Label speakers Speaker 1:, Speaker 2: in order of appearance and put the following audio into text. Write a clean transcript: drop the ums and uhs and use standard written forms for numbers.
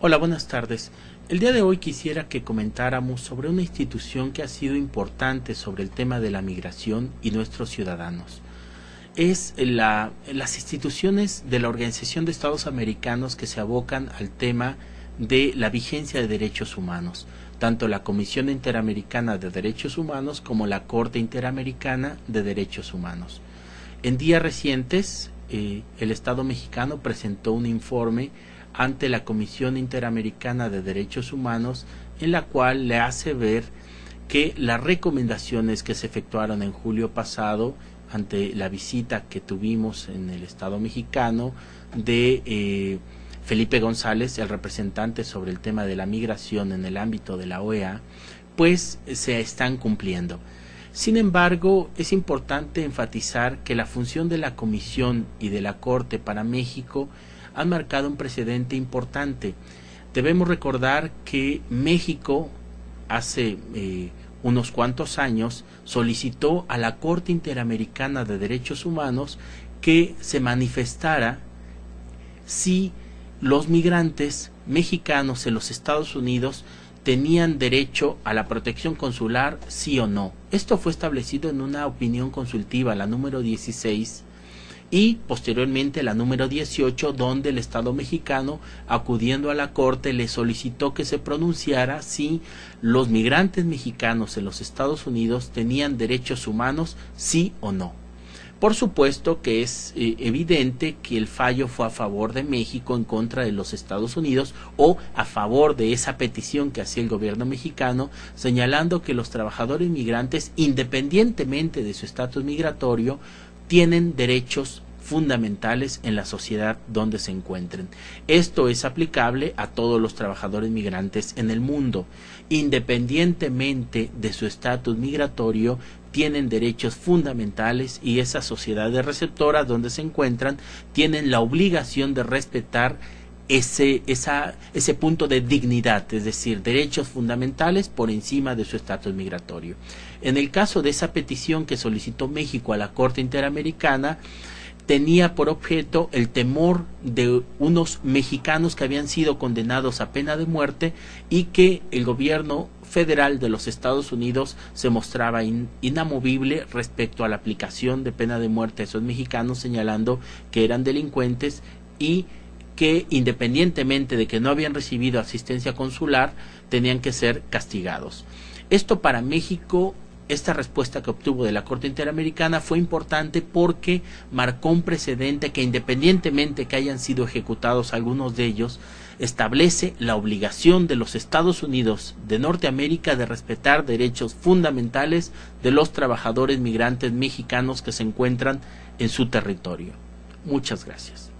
Speaker 1: Hola, buenas tardes. El día de hoy quisiera que comentáramos sobre una institución que ha sido importante sobre el tema de la migración y nuestros ciudadanos. Es las instituciones de la Organización de Estados Americanos que se abocan al tema de la vigencia de derechos humanos, tanto la Comisión Interamericana de Derechos Humanos como la Corte Interamericana de Derechos Humanos. En días recientes, el Estado mexicano presentó un informe ante la Comisión Interamericana de Derechos Humanos, en la cual le hace ver que las recomendaciones que se efectuaron en julio pasado ante la visita que tuvimos en el Estado mexicano de Felipe González, el representante sobre el tema de la migración en el ámbito de la OEA, pues se están cumpliendo. Sin embargo, es importante enfatizar que la función de la Comisión y de la Corte para México han marcado un precedente importante. Debemos recordar que México hace unos cuantos años solicitó a la Corte Interamericana de Derechos Humanos que se manifestara si los migrantes mexicanos en los Estados Unidos tenían derecho a la protección consular, sí o no. Esto fue establecido en una opinión consultiva, la número 16, y posteriormente la número 18, donde el Estado mexicano, acudiendo a la Corte, le solicitó que se pronunciara si los migrantes mexicanos en los Estados Unidos tenían derechos humanos, sí o no. Por supuesto que es evidente que el fallo fue a favor de México en contra de los Estados Unidos, o a favor de esa petición que hacía el gobierno mexicano, señalando que los trabajadores migrantes, independientemente de su estatus migratorio, tienen derechos fundamentales en la sociedad donde se encuentren. Esto es aplicable a todos los trabajadores migrantes en el mundo. Independientemente de su estatus migratorio, tienen derechos fundamentales, y esas sociedades receptoras donde se encuentran tienen la obligación de respetar ese punto de dignidad, es decir, derechos fundamentales por encima de su estatus migratorio. En el caso de esa petición que solicitó México a la Corte Interamericana, tenía por objeto el temor de unos mexicanos que habían sido condenados a pena de muerte y que el gobierno federal de los Estados Unidos se mostraba inamovible respecto a la aplicación de pena de muerte a esos mexicanos, señalando que eran delincuentes y que, independientemente de que no habían recibido asistencia consular, tenían que ser castigados. Esto para México, esta respuesta que obtuvo de la Corte Interamericana fue importante porque marcó un precedente que, independientemente que hayan sido ejecutados algunos de ellos, establece la obligación de los Estados Unidos de Norteamérica de respetar derechos fundamentales de los trabajadores migrantes mexicanos que se encuentran en su territorio. Muchas gracias.